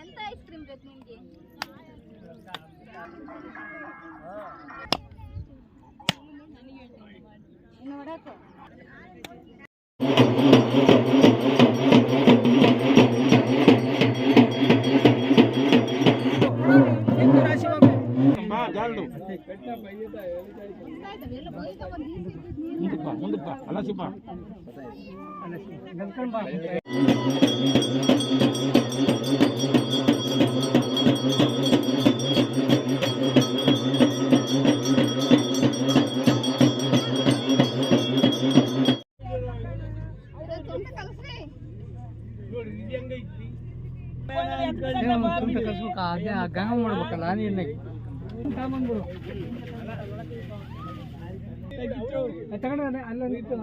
ಎಂತ ice cream ಬೇಕು ನಿಮಗೆ? ನೋಡಕ್ಕೆ ಗಂಗ ಮಾಡ್ಬೇಕಲ್ಲ ನೀನಾಗಿ ಬಂದ್ಬಿಡು ತಗೊಂಡ್ರೆ ಅಲ್ಲ ನಿಂತು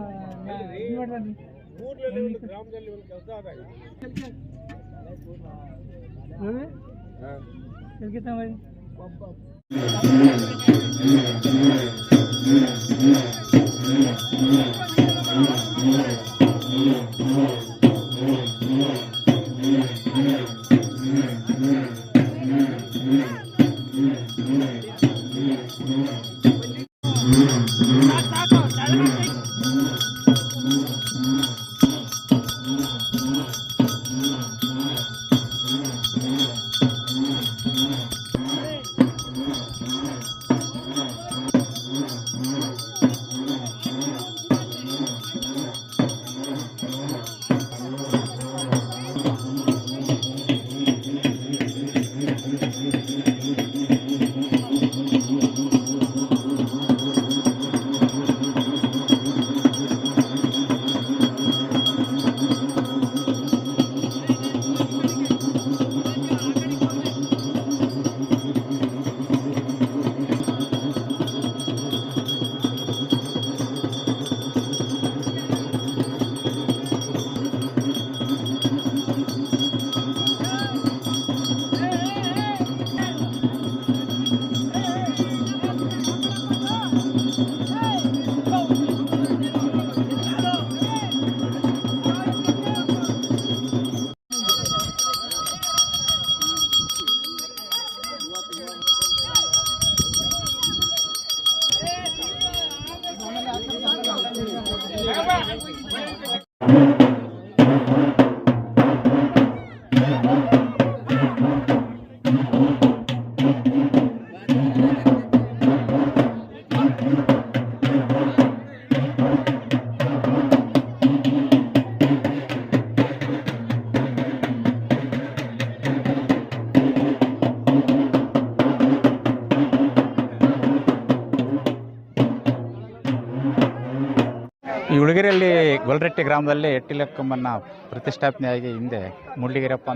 ಈ ಉಳಗೆರೆಯಲ್ಲಿ ಗೊಲ್ರಟ್ಟಿ ಗ್ರಾಮದಲ್ಲಿ ಎಟ್ಟಿಲಕ್ಕಮ್ಮನ ಪ್ರತಿಷ್ಠಾಪನೆಯಾಗಿ ಹಿಂದೆ ಮುರಳಿಗಿರಪ್ಪ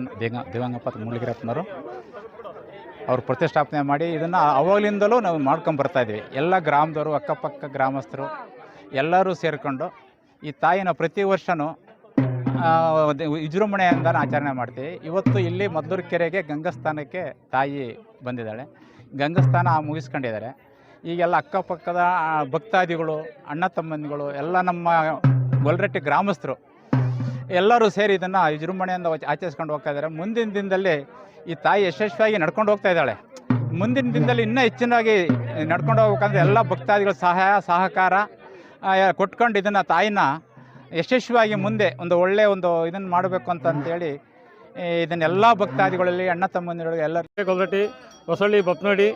ದಿವಂಗತ ಮುರಳಿಗಿರಪ್ಪನವರು ಅವರು ಪ್ರತಿಷ್ಠಾಪನೆ ಮಾಡಿ ಇದನ್ನು ಅವಾಗಲಿಂದಲೂ ನಾವು ಮಾಡ್ಕೊಂಬರ್ತಾಯಿದ್ವಿ. ಎಲ್ಲ ಗ್ರಾಮದವರು ಅಕ್ಕಪಕ್ಕ ಗ್ರಾಮಸ್ಥರು ಎಲ್ಲರೂ ಸೇರಿಕೊಂಡು ಈ ತಾಯಿನ ಪ್ರತಿ ವರ್ಷವೂ ವಿಜೃಂಭಣೆಯಿಂದ ಆಚರಣೆ ಮಾಡ್ತೀವಿ. ಇವತ್ತು ಇಲ್ಲಿ ಮದ್ದೂರು ಕೆರೆಗೆ ಗಂಗಸ್ಥಾನಕ್ಕೆ ತಾಯಿ ಬಂದಿದ್ದಾಳೆ. ಗಂಗಸ್ಥಾನ ಮುಗಿಸ್ಕೊಂಡಿದ್ದಾರೆ. ಈಗೆಲ್ಲ ಅಕ್ಕಪಕ್ಕದ ಭಕ್ತಾದಿಗಳು, ಅಣ್ಣ ತಮ್ಮಂದಿಗಳು, ಎಲ್ಲ ನಮ್ಮ ಗೊಲ್ರಟ್ಟಿ ಗ್ರಾಮಸ್ಥರು ಎಲ್ಲರೂ ಸೇರಿ ಇದನ್ನು ವಿಜೃಂಭಣೆಯಿಂದ ಆಚರಿಸ್ಕೊಂಡು ಹೋಗ್ತಾ ಇದ್ದಾರೆ. ಮುಂದಿನ ದಿನದಲ್ಲಿ ಈ ತಾಯಿ ಯಶಸ್ವಿಯಾಗಿ ನಡ್ಕೊಂಡು ಹೋಗ್ತಾ ಇದ್ದಾಳೆ. ಮುಂದಿನ ದಿನದಲ್ಲಿ ಇನ್ನೂ ಹೆಚ್ಚಿನಾಗಿ ನಡ್ಕೊಂಡು ಹೋಗ್ಬೇಕಂದ್ರೆ ಎಲ್ಲ ಭಕ್ತಾದಿಗಳ ಸಹಾಯ ಸಹಕಾರ ಕೊಟ್ಕೊಂಡು ಇದನ್ನು ತಾಯಿನ ಯಶಸ್ವಿಯಾಗಿ ಮುಂದೆ ಒಂದು ಒಳ್ಳೆಯ ಒಂದು ಇದನ್ನು ಮಾಡಬೇಕು ಅಂತಂತೇಳಿ ಇದನ್ನೆಲ್ಲ ಭಕ್ತಾದಿಗಳಲ್ಲಿ ಅಣ್ಣ ತಮ್ಮಂದಿಗಳು ಎಲ್ಲರೂ ಗೊಲ್ರಟ್ಟಿ, ಹೊಸಳ್ಳಿ, ಬಪ್ನಡಿ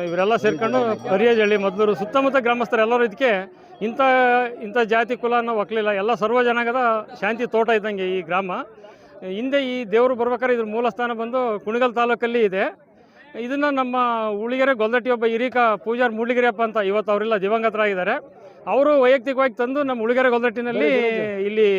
ಇವರೆಲ್ಲ ಸೇರ್ಕೊಂಡು ಹರಿಯಜಳ್ಳಿ, ಮದ್ದೂರು ಸುತ್ತಮುತ್ತ ಗ್ರಾಮಸ್ಥರೆಲ್ಲರೂ ಇದಕ್ಕೆ ಇಂಥ ಜಾತಿ ಕುಲ ಅನ್ನೋ ಒಕ್ಕಲಿಲ್ಲ, ಎಲ್ಲ ಸರ್ವ ಜನಾಂಗದ ಶಾಂತಿ ತೋಟ ಇದ್ದಂಗೆ ಈ ಗ್ರಾಮ. ಹಿಂದೆ ಈ ದೇವರು ಬರ್ಬೇಕಾದ್ರೆ ಇದ್ರ ಮೂಲ ಸ್ಥಾನ ಬಂದು ಕುಣಿಗಲ್ ತಾಲೂಕಲ್ಲಿ ಇದೆ. ಇದನ್ನು ನಮ್ಮ ಉಳಿಗೆರೆ ಗೊಲ್ರಟ್ಟಿ ಒಬ್ಬ ಹಿರೀಕ ಪೂಜಾರ್ ಮುರಳಿಗಿರಿಯಪ್ಪ ಅಂತ, ಇವತ್ತು ಅವರೆಲ್ಲ ದಿವಂಗತರಾಗಿದ್ದಾರೆ. ಅವರು ವೈಯಕ್ತಿಕವಾಗಿ ತಂದು ನಮ್ಮ ಉಳಿಗೆರೆ ಗೊಲ್ರಟ್ಟಿನಲ್ಲಿ ಇಲ್ಲಿ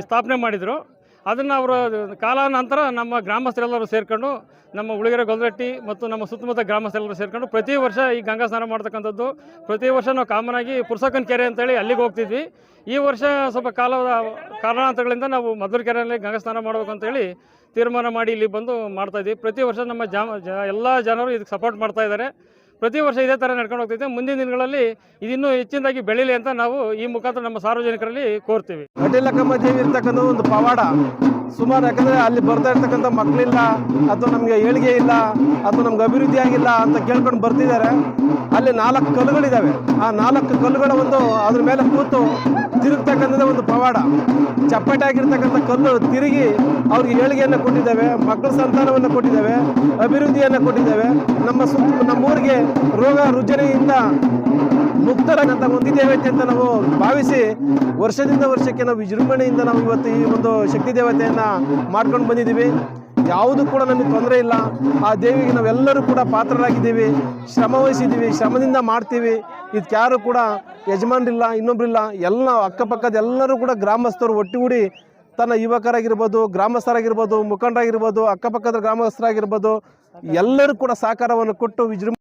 ಸ್ಥಾಪನೆ ಮಾಡಿದರು. ಅದನ್ನು ಅವರು ಕಾಲಾನಂತರ ನಮ್ಮ ಗ್ರಾಮಸ್ಥರೆಲ್ಲರೂ ಸೇರ್ಕೊಂಡು ನಮ್ಮ ಉಳಿಗೆರೆ ಗೊಲ್ರಟ್ಟಿ ಮತ್ತು ನಮ್ಮ ಸುತ್ತಮುತ್ತ ಗ್ರಾಮಸ್ಥರೆಲ್ಲರೂ ಸೇರ್ಕೊಂಡು ಪ್ರತಿ ವರ್ಷ ಈ ಗಂಗಾ ಸ್ನಾನ ಮಾಡ್ತಕ್ಕಂಥದ್ದು. ಪ್ರತಿ ವರ್ಷ ನಾವು ಕಾಮನಾಗಿ ಪುರ್ಸಕ್ಕನ ಕೆರೆ ಅಂತೇಳಿ ಅಲ್ಲಿಗೆ ಹೋಗ್ತಿದ್ವಿ. ಈ ವರ್ಷ ಸ್ವಲ್ಪ ಕಾರಣಾಂತರಗಳಿಂದ ನಾವು ಮದ್ದೂರು ಕೆರೆಯಲ್ಲಿ ಗಂಗಾ ಸ್ನಾನ ಮಾಡಬೇಕು ಅಂತೇಳಿ ತೀರ್ಮಾನ ಮಾಡಿ ಇಲ್ಲಿ ಬಂದು ಮಾಡ್ತಾಯಿದ್ವಿ. ಪ್ರತಿ ವರ್ಷ ನಮ್ಮ ಎಲ್ಲ ಜನರು ಇದಕ್ಕೆ ಸಪೋರ್ಟ್ ಮಾಡ್ತಾ ಇದ್ದಾರೆ. ಪ್ರತಿ ವರ್ಷ ಇದೇ ಥರ ನಡ್ಕೊಂಡು ಹೋಗ್ತೈತೆ. ಮುಂದಿನ ದಿನಗಳಲ್ಲಿ ಇದಿನ್ನೂ ಹೆಚ್ಚಿನದಾಗಿ ಬೆಳೀಲಿ ಅಂತ ನಾವು ಈ ಮುಖಾಂತರ ನಮ್ಮ ಸಾರ್ವಜನಿಕರಲ್ಲಿ ಕೋರ್ತೀವಿ. ಅಡ್ಡಿಲಕ್ಕಮ್ಮ ದೇವಿ ಇರ್ತಕ್ಕಂಥ ಒಂದು ಪವಾಡ ಸುಮಾರು, ಯಾಕಂದರೆ ಅಲ್ಲಿ ಬರ್ತಾ ಇರ್ತಕ್ಕಂಥ ಮಕ್ಕಳಿಲ್ಲ ಅಥವಾ ನಮಗೆ ಏಳಿಗೆ ಇಲ್ಲ ಅಥವಾ ನಮ್ಗೆ ಅಭಿವೃದ್ಧಿ ಆಗಿಲ್ಲ ಅಂತ ಕೇಳ್ಕೊಂಡು ಬರ್ತಿದ್ದಾರೆ. ಅಲ್ಲಿ 4 ಕಲ್ಲುಗಳಿದ್ದಾವೆ. ಆ 4 ಕಲ್ಲುಗಳ ಅದ್ರ ಮೇಲೆ ಕೂತು ತಿರುಗ್ತಕ್ಕಂಥದ್ದೇ ಒಂದು ಪವಾಡ. ಚಪ್ಪಟೆ ಆಗಿರ್ತಕ್ಕಂಥ ಕಲ್ಲು ತಿರುಗಿ ಅವ್ರಿಗೆ ಏಳಿಗೆಯನ್ನು ಕೊಟ್ಟಿದ್ದಾವೆ, ಮಕ್ಕಳ ಸಂತಾನವನ್ನು ಕೊಟ್ಟಿದ್ದಾವೆ, ಅಭಿವೃದ್ಧಿಯನ್ನು ಕೊಟ್ಟಿದ್ದಾವೆ. ನಮ್ಮೂರಿಗೆ ರೋಗ ರುಜಿನದಿಂದ ಮುಕ್ತರಾಗಂತ ಒಂದು ದೇವತೆ ಅಂತ ನಾವು ಭಾವಿಸಿ ವರ್ಷದಿಂದ ವರ್ಷಕ್ಕೆ ನಾವು ವಿಜೃಂಭಣೆಯಿಂದ ನಾವು ಇವತ್ತು ಈ ಒಂದು ಶಕ್ತಿ ದೇವತೆಯನ್ನು ಮಾಡ್ಕೊಂಡು ಬಂದಿದ್ದೀವಿ. ಯಾವುದೂ ಕೂಡ ನಮಗೆ ತೊಂದರೆ ಇಲ್ಲ. ಆ ದೇವಿಗೆ ನಾವೆಲ್ಲರೂ ಕೂಡ ಪಾತ್ರರಾಗಿದ್ದೀವಿ, ಶ್ರಮ ವಹಿಸಿದ್ದೀವಿ, ಶ್ರಮದಿಂದ ಮಾಡ್ತೀವಿ. ಇದಕ್ಕೆ ಯಾರು ಕೂಡ ಯಜಮಾನರಿಲ್ಲ, ಇನ್ನೊಬ್ಬರಿಲ್ಲ. ಎಲ್ಲ ಅಕ್ಕಪಕ್ಕದ ಎಲ್ಲರೂ ಕೂಡ ಗ್ರಾಮಸ್ಥರು ಒಟ್ಟುಗೂಡಿ ತನ್ನ ಯುವಕರಾಗಿರ್ಬೋದು, ಗ್ರಾಮಸ್ಥರಾಗಿರ್ಬೋದು, ಮುಖಂಡರಾಗಿರ್ಬೋದು, ಅಕ್ಕಪಕ್ಕದ ಗ್ರಾಮಸ್ಥರಾಗಿರ್ಬೋದು, ಎಲ್ಲರೂ ಕೂಡ ಸಹಕಾರವನ್ನು ಕೊಟ್ಟು ವಿಜೃಂಭಣೆ